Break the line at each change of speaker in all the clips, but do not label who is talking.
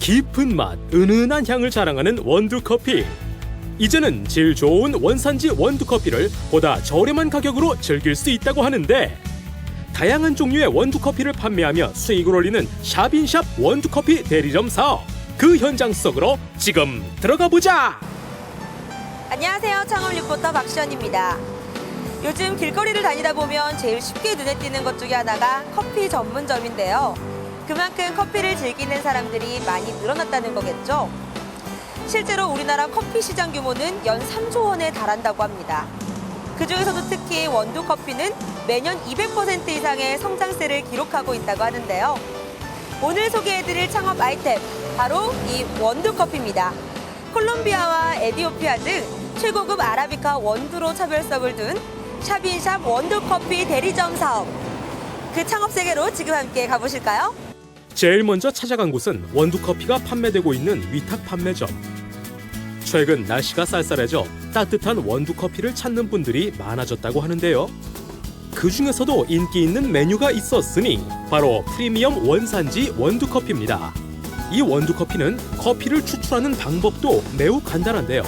깊은 맛, 은은한 향을 자랑하는 원두커피. 이제는 질 좋은 원산지 원두커피를 보다 저렴한 가격으로 즐길 수 있다고 하는데, 다양한 종류의 원두커피를 판매하며 수익을 올리는 샵인샵 원두커피 대리점 사업, 그 현장 속으로 지금 들어가 보자.
안녕하세요. 창업 리포터 박시연입니다. 요즘 길거리를 다니다 보면 제일 쉽게 눈에 띄는 것 중에 하나가 커피 전문점인데요. 그만큼 커피를 즐기는 사람들이 많이 늘어났다는 거겠죠. 실제로 우리나라 커피 시장 규모는 연 3조 원에 달한다고 합니다. 그중에서도 특히 원두커피는 매년 200% 이상의 성장세를 기록하고 있다고 하는데요. 오늘 소개해드릴 창업 아이템, 바로 이 원두커피입니다. 콜롬비아와 에티오피아 등 최고급 아라비카 원두로 차별성을 둔 샵인샵 원두커피 대리점 사업. 그 창업 세계로 지금 함께 가보실까요?
제일 먼저 찾아간 곳은 원두커피가 판매되고 있는 위탁 판매점. 최근 날씨가 쌀쌀해져 따뜻한 원두커피를 찾는 분들이 많아졌다고 하는데요. 그 중에서도 인기 있는 메뉴가 있었으니 바로 프리미엄 원산지 원두커피입니다. 이 원두커피는 커피를 추출하는 방법도 매우 간단한데요.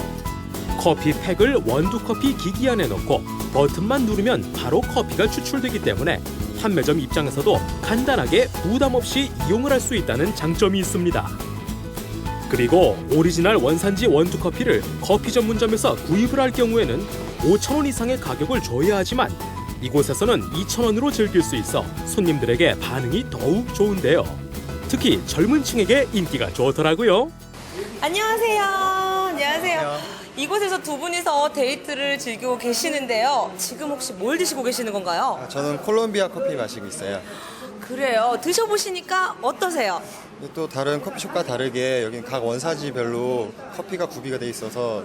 커피팩을 원두커피 기기 안에 넣고 버튼만 누르면 바로 커피가 추출되기 때문에 판매점 입장에서도 간단하게 부담 없이 이용을 할 수 있다는 장점이 있습니다. 그리고 오리지널 원산지 원두커피를 커피 전문점에서 구입을 할 경우에는 5,000원 이상의 가격을 줘야 하지만 이곳에서는 2,000원으로 즐길 수 있어 손님들에게 반응이 더욱 좋은데요. 특히 젊은 층에게 인기가 좋더라고요.
안녕하세요. 안녕하세요. 이곳에서 두 분이서 데이트를 즐기고 계시는데요. 지금 혹시 뭘 드시고 계시는 건가요?
저는 콜롬비아 커피 마시고 있어요.
그래요. 드셔보시니까 어떠세요?
또 다른 커피숍과 다르게 여기는 각 원사지별로 커피가 구비가 돼 있어서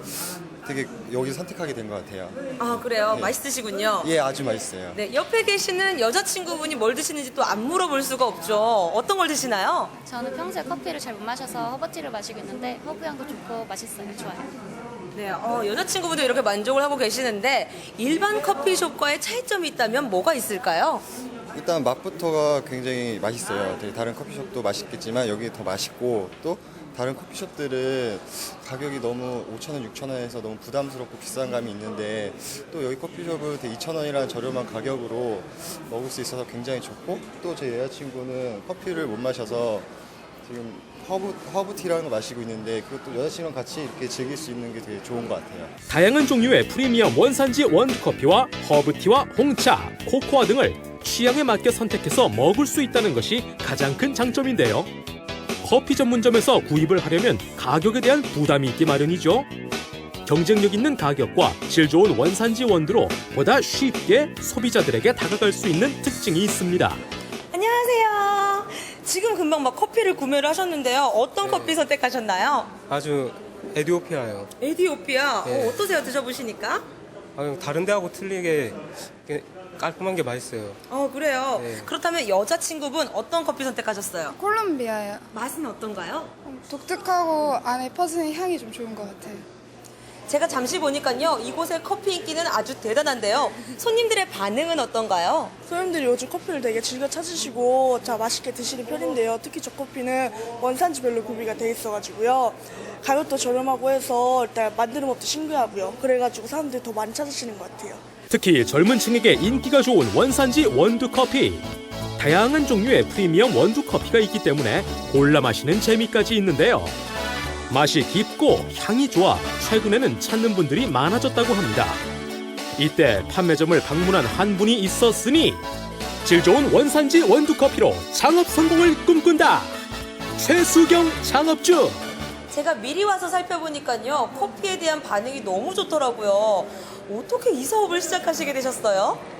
되게 여기서 선택하게 된 것 같아요.
아, 그래요?
네.
맛있으시군요.
예, 아주 맛있어요.
네, 옆에 계시는 여자친구분이 뭘 드시는지 또 안 물어볼 수가 없죠. 어떤 걸 드시나요?
저는 평소에 커피를 잘 못 마셔서 허브티를 마시고 있는데 허브향도 좋고 맛있어요. 좋아요.
네, 여자친구분도 이렇게 만족을 하고 계시는데 일반 커피숍과의 차이점이 있다면 뭐가 있을까요?
일단 맛부터가 굉장히 맛있어요. 되게 다른 커피숍도 맛있겠지만 여기 더 맛있고, 또 다른 커피숍들은 가격이 너무 5,000원, 6,000원에서 너무 부담스럽고 비싼 감이 있는데, 또 여기 커피숍은 되게 2,000원이라는 저렴한 가격으로 먹을 수 있어서 굉장히 좋고, 또 제 여자친구는 커피를 못 마셔서 지금 허브티라는 거 마시고 있는데 그것도 여자친구랑 같이 이렇게 즐길 수 있는 게 되게 좋은 것 같아요.
다양한 종류의 프리미엄 원산지 원두커피와 허브티와 홍차, 코코아 등을 취향에 맞게 선택해서 먹을 수 있다는 것이 가장 큰 장점인데요. 커피 전문점에서 구입을 하려면 가격에 대한 부담이 있기 마련이죠. 경쟁력 있는 가격과 질 좋은 원산지 원두로 보다 쉽게 소비자들에게 다가갈 수 있는 특징이 있습니다.
안녕하세요. 지금 금방 막 커피를 구매를 하셨는데요. 어떤 커피 선택하셨나요?
아주 에티오피아예요.
에티오피아.
네.
어떠세요? 드셔보시니까?
다른 데하고 틀리게 깔끔한 게 맛있어요.
그래요.
네.
그렇다면 여자친구분 어떤 커피 선택하셨어요?
콜롬비아요.
맛은 어떤가요?
독특하고 안에 퍼지는 향이 좀 좋은 것 같아요.
제가 잠시 보니까요. 이곳의 커피 인기는 아주 대단한데요. 손님들의 반응은 어떤가요?
손님들이 요즘 커피를 되게 즐겨 찾으시고 맛있게 드시는 편인데요. 특히 저 커피는 원산지별로 구비가 돼 있어가지고요. 가격도 저렴하고 해서 일단 만드는 법도 신기하고요. 그래가지고 사람들이 더 많이 찾으시는 것 같아요.
특히 젊은 층에게 인기가 좋은 원산지 원두커피. 다양한 종류의 프리미엄 원두커피가 있기 때문에 골라 마시는 재미까지 있는데요. 맛이 깊고 향이 좋아 최근에는 찾는 분들이 많아졌다고 합니다. 이때 판매점을 방문한 한 분이 있었으니 질 좋은 원산지 원두커피로 창업 성공을 꿈꾼다. 최수경 창업주.
제가 미리 와서 살펴보니까요. 커피에 대한 반응이 너무 좋더라고요. 어떻게 이 사업을 시작하시게 되셨어요?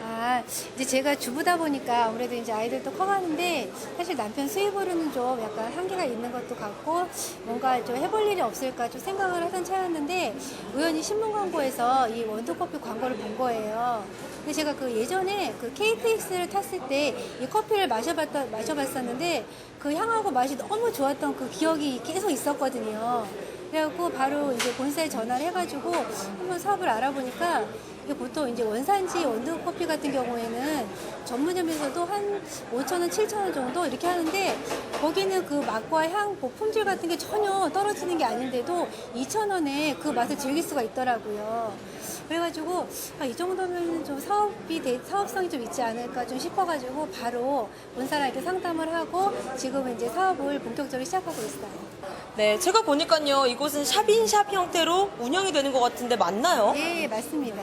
이제 제가 주부다 보니까 아무래도 이제 아이들도 커가는데 사실 남편 수입으로는 좀 약간 한계가 있는 것도 같고 뭔가 좀 해볼 일이 없을까 좀 생각을 하던 차였는데 우연히 신문 광고에서 이 원두커피 광고를 본 거예요. 근데 제가 그 예전에 그 KTX를 탔을 때 이 커피를 마셔봤었는데 그 향하고 맛이 너무 좋았던 그 기억이 계속 있었거든요. 그래갖고 바로 이제 본사에 전화를 해가지고 한번 사업을 알아보니까 이게 보통 이제 원산지 원두커피 같은 경우에는 전문점에서도 한 5,000원, 7,000원 정도 이렇게 하는데 거기는 그 맛과 향, 뭐 품질 같은 게 전혀 떨어지는 게 아닌데도 2,000원에 그 맛을 즐길 수가 있더라고요. 그래가지고 이 정도면 좀 사업성이 좀 있지 않을까 좀 싶어가지고 바로 본사랑 이렇게 상담을 하고 지금 이제 사업을 본격적으로 시작하고 있어요.
네, 제가 보니까요, 이곳은 샵인샵 형태로 운영이 되는 것 같은데 맞나요?
네, 맞습니다.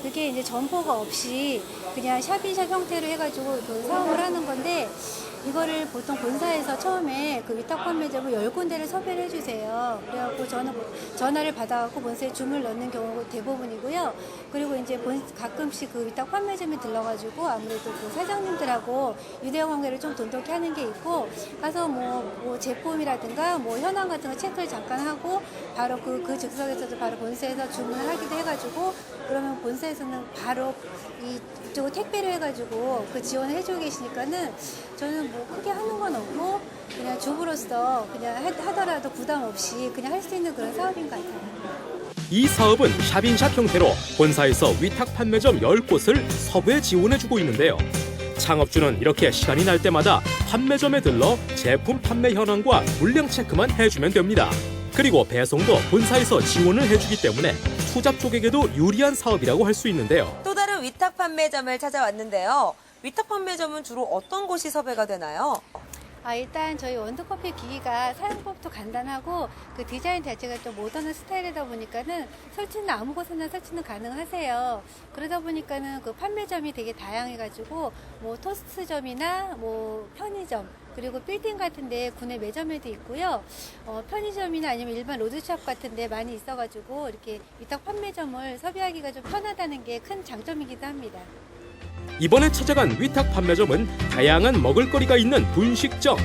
그게 이제 점포가 없이 그냥 샵인샵 형태로 해가지고 그 사업을 하는 건데 이거를 보통 본사에서 처음에 그 위탁 판매점을 10군데를 섭외를 해주세요. 그래갖고 저는 전화를 받아갖고 본사에 주문을 넣는 경우가 대부분이고요. 그리고 이제 가끔씩 그 위탁 판매점에 들러가지고 아무래도 그 사장님들하고 유대 관계를 좀 돈독히 하는 게 있고 가서 뭐 제품이라든가 뭐 현황 같은 거 체크를 잠깐 하고 바로 그 즉석에서도 바로 본사에서 주문을 하기도 해가지고 그러면 본사에서는 바로 이쪽으로 택배를 해가지고 그 지원을 해주고 계시니까는 저는 뭐 크게 하는 건 없고 그냥 주부로서 그냥 하더라도 부담 없이 그냥 할 수 있는 그런 사업인 것 같아요.
이 사업은 샵인샵 형태로 본사에서 위탁 판매점 10곳을 서부에 지원해주고 있는데요. 창업주는 이렇게 시간이 날 때마다 판매점에 들러 제품 판매 현황과 물량 체크만 해주면 됩니다. 그리고 배송도 본사에서 지원을 해주기 때문에 투잡 쪽에게도 유리한 사업이라고 할 수 있는데요.
또 다른 위탁 판매점을 찾아왔는데요. 위탁 판매점은 주로 어떤 곳이 섭외가 되나요?
일단 저희 원두커피 기기가 사용법도 간단하고 그 디자인 자체가 좀 모던한 스타일이다 보니까는 설치는 아무 곳에나 설치는 가능하세요. 그러다 보니까는 그 판매점이 되게 다양해가지고 뭐 토스트점이나 뭐 편의점 그리고 빌딩 같은데 구내 매점에도 있고요. 편의점이나 아니면 일반 로드샵 같은데 많이 있어가지고 이렇게 위탁 판매점을 섭외하기가 좀 편하다는 게 큰 장점이기도 합니다.
이번에 찾아간 위탁 판매점은 다양한 먹을거리가 있는 분식점.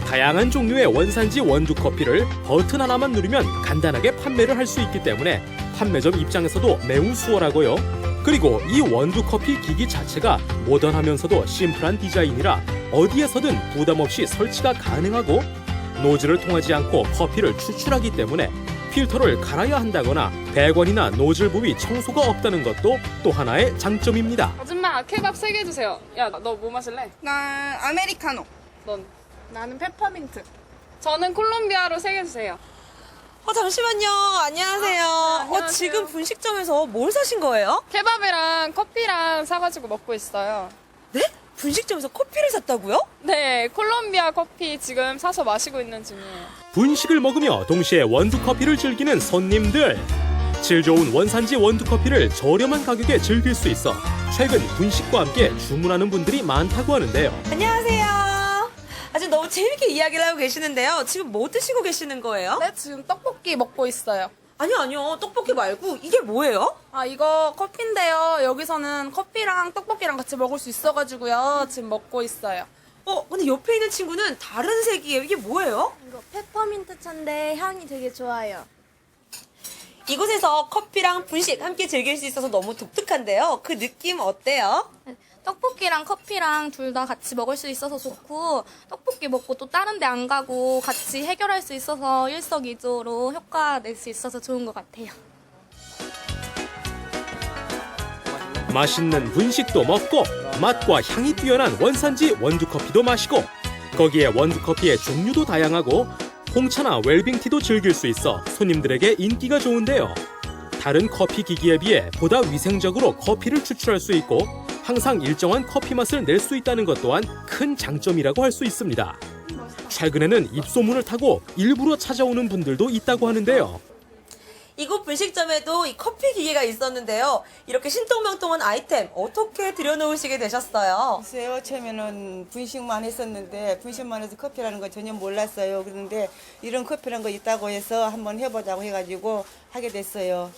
다양한 종류의 원산지 원두커피를 버튼 하나만 누르면 간단하게 판매를 할 수 있기 때문에 판매점 입장에서도 매우 수월하고요. 그리고 이 원두커피 기기 자체가 모던하면서도 심플한 디자인이라 어디에서든 부담 없이 설치가 가능하고 노즐을 통하지 않고 커피를 추출하기 때문에 필터를 갈아야 한다거나 배관이나 노즐 부위 청소가 없다는 것도 또 하나의 장점입니다.
아줌마 케밥 3개 주세요. 야, 너 뭐 마실래?
난 아메리카노.
넌? 나는 페퍼민트. 저는 콜롬비아로 3개 주세요.
잠시만요. 안녕하세요.
안녕하세요.
지금 분식점에서 뭘 사신 거예요?
케밥이랑 커피랑 사가지고 먹고 있어요.
네? 분식점에서 커피를 샀다고요?
네, 콜롬비아 커피 지금 사서 마시고 있는 중이에요.
분식을 먹으며 동시에 원두커피를 즐기는 손님들. 질 좋은 원산지 원두커피를 저렴한 가격에 즐길 수 있어 최근 분식과 함께 주문하는 분들이 많다고 하는데요.
안녕하세요. 아주 너무 재밌게 이야기를 하고 계시는데요. 지금 뭐 드시고 계시는 거예요?
네, 지금 떡볶이 먹고 있어요.
아니요. 떡볶이 말고 이게 뭐예요?
이거 커피인데요. 여기서는 커피랑 떡볶이랑 같이 먹을 수 있어가지고요. 지금 먹고 있어요.
근데 옆에 있는 친구는 다른 색이에요. 이게 뭐예요?
이거 페퍼민트 차인데 향이 되게 좋아요.
이곳에서 커피랑 분식 함께 즐길 수 있어서 너무 독특한데요. 그 느낌 어때요?
떡볶이랑 커피랑 둘 다 같이 먹을 수 있어서 좋고 떡볶이 먹고 또 다른 데 안 가고 같이 해결할 수 있어서 일석이조로 효과 낼 수 있어서 좋은 것 같아요.
맛있는 분식도 먹고 맛과 향이 뛰어난 원산지 원두커피도 마시고 거기에 원두커피의 종류도 다양하고 홍차나 웰빙티도 즐길 수 있어 손님들에게 인기가 좋은데요. 다른 커피 기기에 비해 보다 위생적으로 커피를 추출할 수 있고 항상 일정한 커피 맛을 낼 수 있다는 것 또한 큰 장점이라고 할 수 있습니다. 최근에는 입소문을 타고 일부러 찾아오는 분들도 있다고 하는데요.
이곳 분식점에도 이 커피 기계가 있었는데요. 이렇게 신통명통한 아이템 어떻게 들여놓으시게 되셨어요?
글쎄요, 처음에는 분식만 했었는데 분식만 해서 커피라는 거 전혀 몰랐어요. 그런데 이런 커피라는 거 있다고 해서 한번 해보자고 해가지고 하게 됐어요.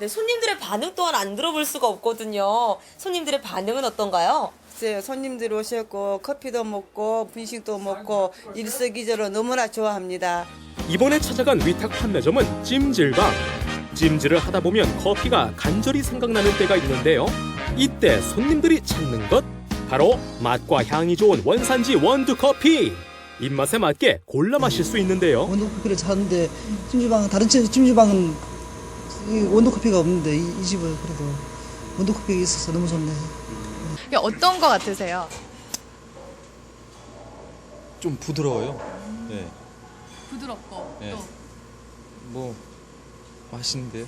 네, 손님들의 반응 또한 안 들어볼 수가 없거든요. 손님들의 반응은 어떤가요?
글쎄요, 손님들 오셨고 커피도 먹고 분식도 먹고 일석이조로 너무나 좋아합니다.
이번에 찾아간 위탁 판매점은 찜질방. 찜질을 하다 보면 커피가 간절히 생각나는 때가 있는데요. 이때 손님들이 찾는 것 바로 맛과 향이 좋은 원산지 원두커피. 입맛에 맞게 골라 마실 수 있는데요.
원두커피를 찾는데 다른 찜질방은 이 원두커피가 없는데 이 집은 그래도 원두커피가 있어서 너무 좋네.
어떤 거 같으세요?
좀 부드러워요. 네.
부드럽고
네. 뭐 맛있는데요.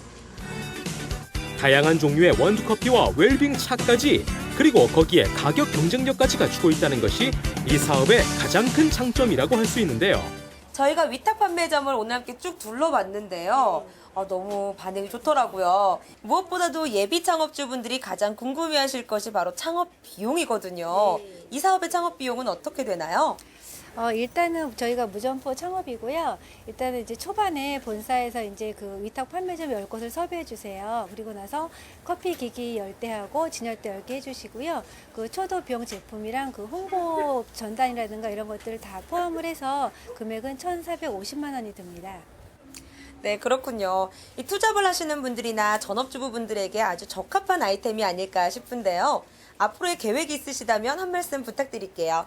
다양한 종류의 원두커피와 웰빙 차까지, 그리고 거기에 가격 경쟁력까지 갖추고 있다는 것이 이 사업의 가장 큰 장점이라고 할 수 있는데요.
저희가 위탁 판매점을 오늘 함께 쭉 둘러봤는데요. 너무 반응이 좋더라고요. 무엇보다도 예비 창업주분들이 가장 궁금해하실 것이 바로 창업 비용이거든요. 이 사업의 창업 비용은 어떻게 되나요?
일단은 저희가 무점포 창업이고요. 일단은 이제 초반에 본사에서 이제 그 위탁 판매점 10곳을 섭외해 주세요. 그리고 나서 커피 기기 10대하고 진열대 10개 해주시고요. 그 초도 비용 제품이랑 그 홍보 전단이라든가 이런 것들을 다 포함을 해서 금액은 1,450만 원이 듭니다.
네, 그렇군요. 이 투잡을 하시는 분들이나 전업주부분들에게 아주 적합한 아이템이 아닐까 싶은데요. 앞으로의 계획이 있으시다면 한 말씀 부탁드릴게요.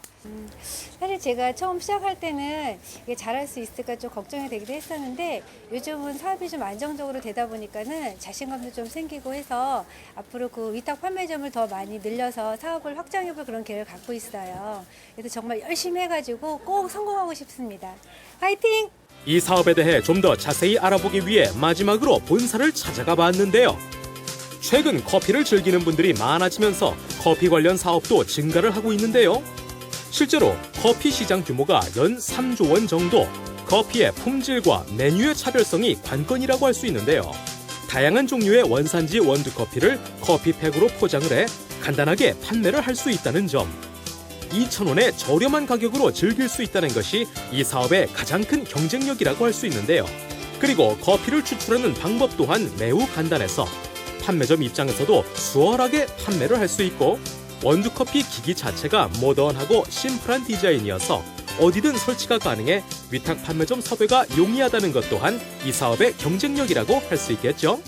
사실 제가 처음 시작할 때는 이게 잘할 수 있을까 좀 걱정이 되기도 했었는데 요즘은 사업이 좀 안정적으로 되다 보니까는 자신감도 좀 생기고 해서 앞으로 그 위탁 판매점을 더 많이 늘려서 사업을 확장해볼 그런 계획을 갖고 있어요. 그래서 정말 열심히 해가지고 꼭 성공하고 싶습니다. 화이팅!
이 사업에 대해 좀 더 자세히 알아보기 위해 마지막으로 본사를 찾아가 봤는데요. 최근 커피를 즐기는 분들이 많아지면서 커피 관련 사업도 증가를 하고 있는데요. 실제로 커피 시장 규모가 연 3조 원 정도, 커피의 품질과 메뉴의 차별성이 관건이라고 할 수 있는데요. 다양한 종류의 원산지 원두커피를 커피팩으로 포장을 해 간단하게 판매를 할 수 있다는 점, 2,000원의 저렴한 가격으로 즐길 수 있다는 것이 이 사업의 가장 큰 경쟁력이라고 할 수 있는데요. 그리고 커피를 추출하는 방법 또한 매우 간단해서 판매점 입장에서도 수월하게 판매를 할 수 있고, 원두커피 기기 자체가 모던하고 심플한 디자인이어서 어디든 설치가 가능해 위탁 판매점 섭외가 용이하다는 것 또한 이 사업의 경쟁력이라고 할 수 있겠죠.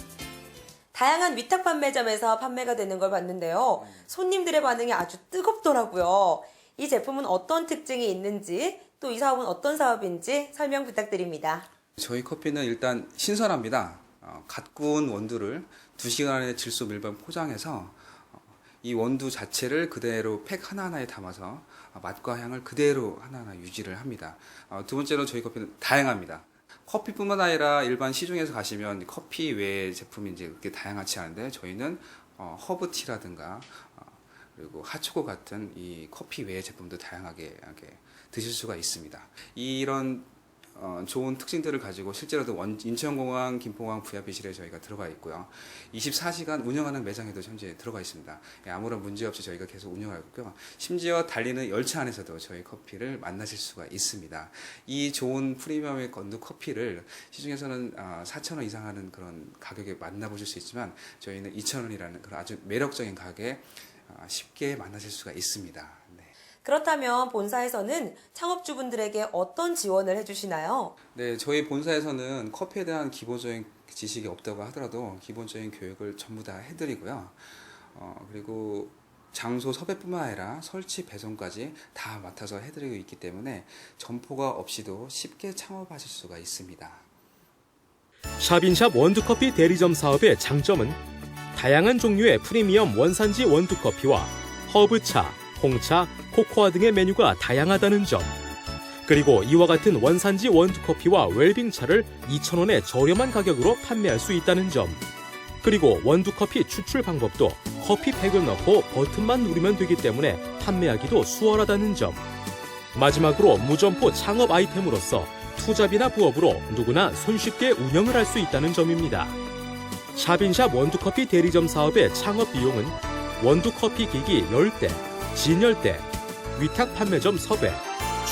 다양한 위탁 판매점에서 판매가 되는 걸 봤는데요. 손님들의 반응이 아주 뜨겁더라고요. 이 제품은 어떤 특징이 있는지, 또 이 사업은 어떤 사업인지 설명 부탁드립니다.
저희 커피는 일단 신선합니다. 갓 구운 원두를 2시간 안에 질소 밀봉 포장해서 이 원두 자체를 그대로 팩 하나하나에 담아서 맛과 향을 그대로 하나하나 유지를 합니다. 두 번째로 저희 커피는 다양합니다. 커피뿐만 아니라 일반 시중에서 가시면 커피 외의 제품이 이제 그렇게 다양하지 않은데, 저희는 허브티라든가 그리고 핫초코 같은 이 커피 외의 제품도 다양하게 드실 수가 있습니다. 이런 좋은 특징들을 가지고 실제로도 인천공항, 김포공항 VIP실에 저희가 들어가 있고요. 24시간 운영하는 매장에도 현재 들어가 있습니다. 아무런 문제 없이 저희가 계속 운영하고 있고요. 심지어 달리는 열차 안에서도 저희 커피를 만나실 수가 있습니다. 이 좋은 프리미엄의 원두 커피를 시중에서는 4,000원 이상 하는 그런 가격에 만나보실 수 있지만, 저희는 2,000원이라는 그런 아주 매력적인 가격에 쉽게 만나실 수가 있습니다.
그렇다면 본사에서는 창업주분들에게 어떤 지원을 해주시나요?
네, 저희 본사에서는 커피에 대한 기본적인 지식이 없다고 하더라도 기본적인 교육을 전부 다 해드리고요. 그리고 장소 섭외뿐만 아니라 설치 배송까지 다 맡아서 해드리고 있기 때문에 점포가 없이도 쉽게 창업하실 수가 있습니다.
샵인샵 원두커피 대리점 사업의 장점은 다양한 종류의 프리미엄 원산지 원두커피와 허브차, 홍차, 코코아 등의 메뉴가 다양하다는 점, 그리고 이와 같은 원산지 원두커피와 웰빙차를 2,000원의 저렴한 가격으로 판매할 수 있다는 점, 그리고 원두커피 추출 방법도 커피팩을 넣고 버튼만 누르면 되기 때문에 판매하기도 수월하다는 점, 마지막으로 무점포 창업 아이템으로서 투잡이나 부업으로 누구나 손쉽게 운영을 할 수 있다는 점입니다. 샵인샵 원두커피 대리점 사업의 창업 비용은 원두커피 기기 10대, 진열대, 위탁 판매점 섭외,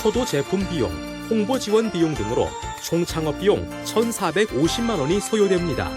초도 제품 비용, 홍보 지원 비용 등으로 총 창업 비용 1,450만 원이 소요됩니다.